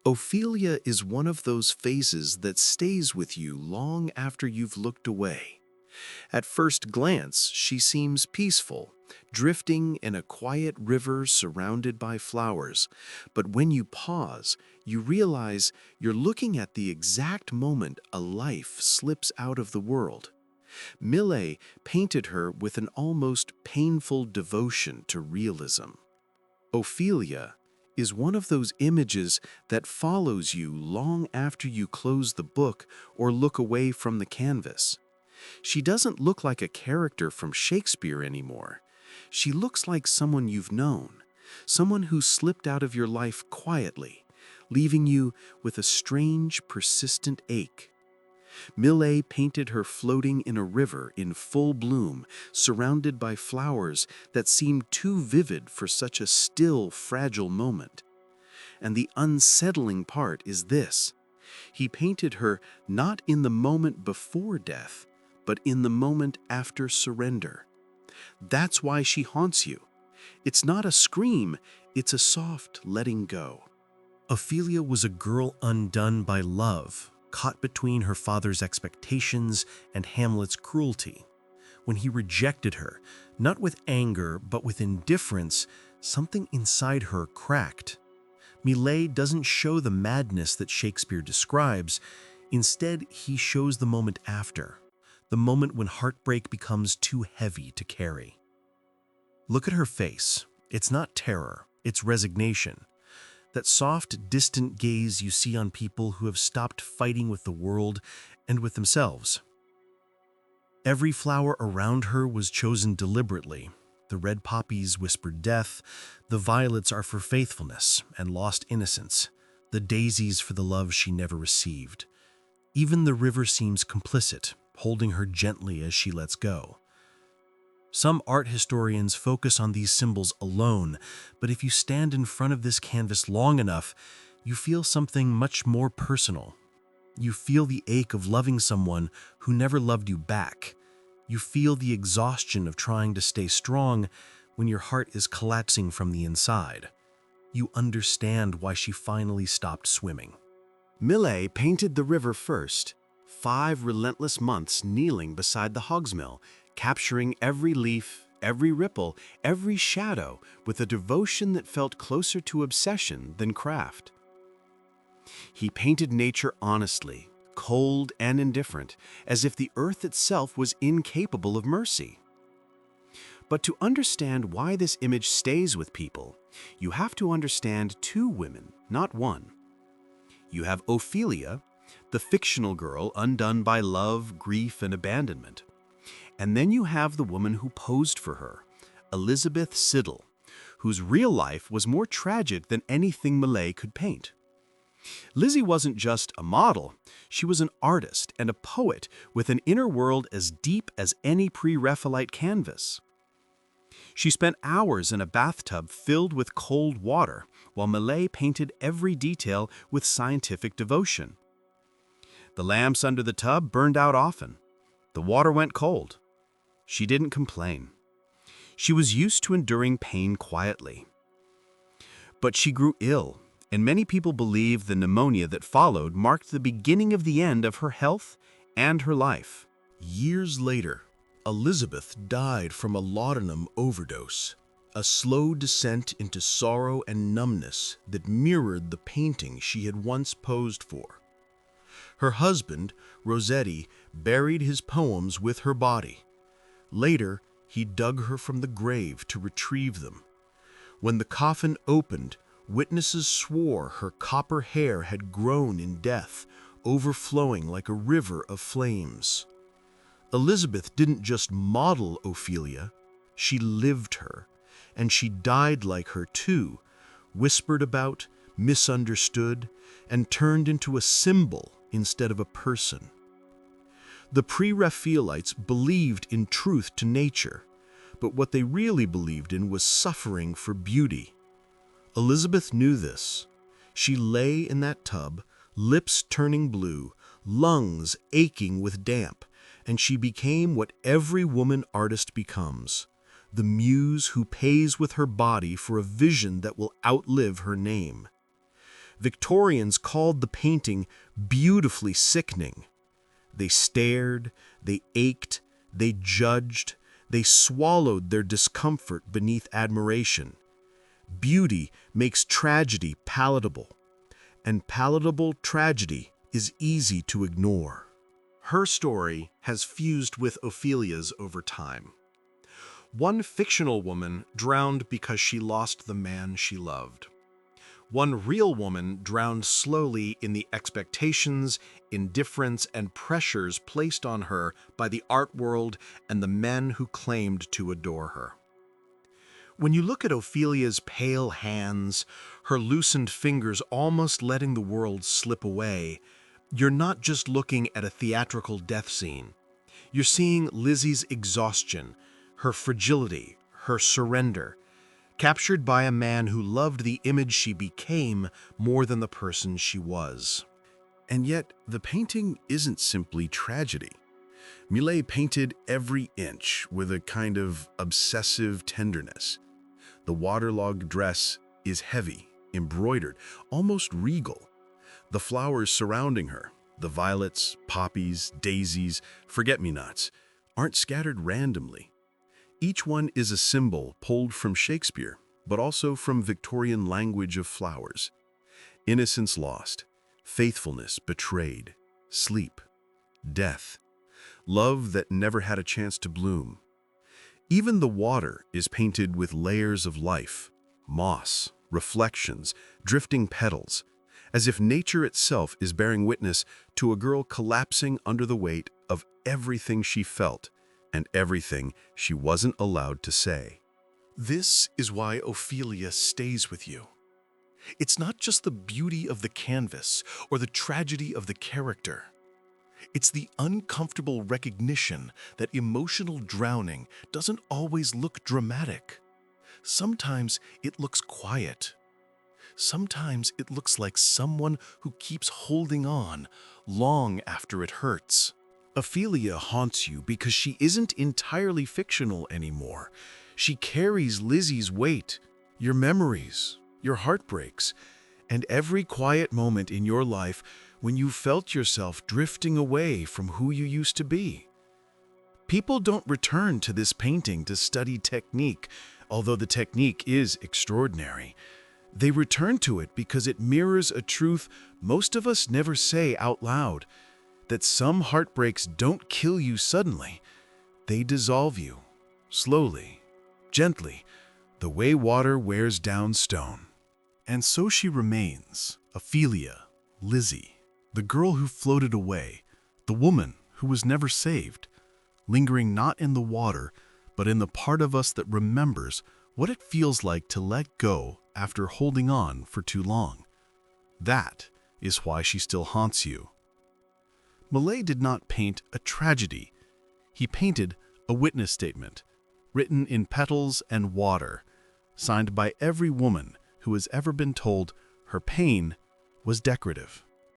Ophelia is one of those phases that stays with you long after you've looked away. At first glance, she seems peaceful, drifting in a quiet river surrounded by flowers. But when you pause, you realize you're looking at the exact moment a life slips out of the world. Millais painted her with an almost painful devotion to realism. Ophelia is one of those images that follows you long after you close the book or look away from the canvas. She doesn't look like a character from Shakespeare anymore. She looks like someone you've known, someone who slipped out of your life quietly, leaving you with a strange, persistent ache. Millais painted her floating in a river in full bloom, surrounded by flowers that seemed too vivid for such a still, fragile moment. And the unsettling part is this: he painted her not in the moment before death, but in the moment after surrender. That's why she haunts you. It's not a scream, it's a soft letting go. Ophelia was a girl undone by love, caught between her father's expectations and Hamlet's cruelty. When he rejected her, not with anger but with indifference, something inside her cracked. Millais doesn't show the madness that Shakespeare describes. Instead, he shows the moment after, the moment when heartbreak becomes too heavy to carry. Look at her face. It's not terror, it's resignation. That soft, distant gaze you see on people who have stopped fighting with the world and with themselves. Every flower around her was chosen deliberately. The red poppies whispered death, the violets are for faithfulness and lost innocence, the daisies for the love she never received. Even the river seems complicit, holding her gently as she lets go. Some art historians focus on these symbols alone, but if you stand in front of this canvas long enough, you feel something much more personal. You feel the ache of loving someone who never loved you back. You feel the exhaustion of trying to stay strong when your heart is collapsing from the inside. You understand why she finally stopped swimming. Millais painted the river first, 5 relentless months kneeling beside the hogsmill, capturing every leaf, every ripple, every shadow with a devotion that felt closer to obsession than craft. He painted nature honestly, cold and indifferent, as if the earth itself was incapable of mercy. But to understand why this image stays with people, you have to understand 2 women, not one. You have Ophelia, the fictional girl undone by love, grief, and abandonment. And then you have the woman who posed for her, Elizabeth Siddal, whose real life was more tragic than anything Millais could paint. Lizzie wasn't just a model, she was an artist and a poet with an inner world as deep as any Pre-Raphaelite canvas. She spent hours in a bathtub filled with cold water, while Millais painted every detail with scientific devotion. The lamps under the tub burned out often. The water went cold. She didn't complain. She was used to enduring pain quietly. But she grew ill, and many people believe the pneumonia that followed marked the beginning of the end of her health and her life. Years later, Elizabeth died from a laudanum overdose, a slow descent into sorrow and numbness that mirrored the painting she had once posed for. Her husband, Rossetti, buried his poems with her body. Later, he dug her from the grave to retrieve them. When the coffin opened, witnesses swore her copper hair had grown in death, overflowing like a river of flames. Elizabeth didn't just model Ophelia, she lived her, and she died like her too, whispered about, misunderstood, and turned into a symbol instead of a person. The Pre-Raphaelites believed in truth to nature, but what they really believed in was suffering for beauty. Elizabeth knew this. She lay in that tub, lips turning blue, lungs aching with damp, and she became what every woman artist becomes, the muse who pays with her body for a vision that will outlive her name. Victorians called the painting beautifully sickening. They stared, they ached, they judged, they swallowed their discomfort beneath admiration. Beauty makes tragedy palatable, and palatable tragedy is easy to ignore. Her story has fused with Ophelia's over time. One fictional woman drowned because she lost the man she loved. One real woman drowned slowly in the expectations, indifference, and pressures placed on her by the art world and the men who claimed to adore her. When you look at Ophelia's pale hands, her loosened fingers almost letting the world slip away, you're not just looking at a theatrical death scene. You're seeing Lizzie's exhaustion, her fragility, her surrender, captured by a man who loved the image she became more than the person she was. And yet, the painting isn't simply tragedy. Millais painted every inch with a kind of obsessive tenderness. The waterlogged dress is heavy, embroidered, almost regal. The flowers surrounding her, the violets, poppies, daisies, forget-me-nots, aren't scattered randomly. Each one is a symbol pulled from Shakespeare, but also from Victorian language of flowers. Innocence lost, faithfulness betrayed, sleep, death, love that never had a chance to bloom. Even the water is painted with layers of life, moss, reflections, drifting petals, as if nature itself is bearing witness to a girl collapsing under the weight of everything she felt and everything she wasn't allowed to say. This is why Ophelia stays with you. It's not just the beauty of the canvas or the tragedy of the character. It's the uncomfortable recognition that emotional drowning doesn't always look dramatic. Sometimes it looks quiet. Sometimes it looks like someone who keeps holding on long after it hurts. Ophelia haunts you because she isn't entirely fictional anymore. She carries Lizzie's weight, your memories, your heartbreaks, and every quiet moment in your life when you felt yourself drifting away from who you used to be. People don't return to this painting to study technique, although the technique is extraordinary. They return to it because it mirrors a truth most of us never say out loud, that some heartbreaks don't kill you suddenly. They dissolve you, slowly, gently, the way water wears down stone. And so she remains, Ophelia, Lizzie, the girl who floated away, the woman who was never saved, lingering not in the water, but in the part of us that remembers what it feels like to let go after holding on for too long. That is why she still haunts you. Millais did not paint a tragedy. He painted a witness statement, written in petals and water, signed by every woman who has ever been told her pain was decorative.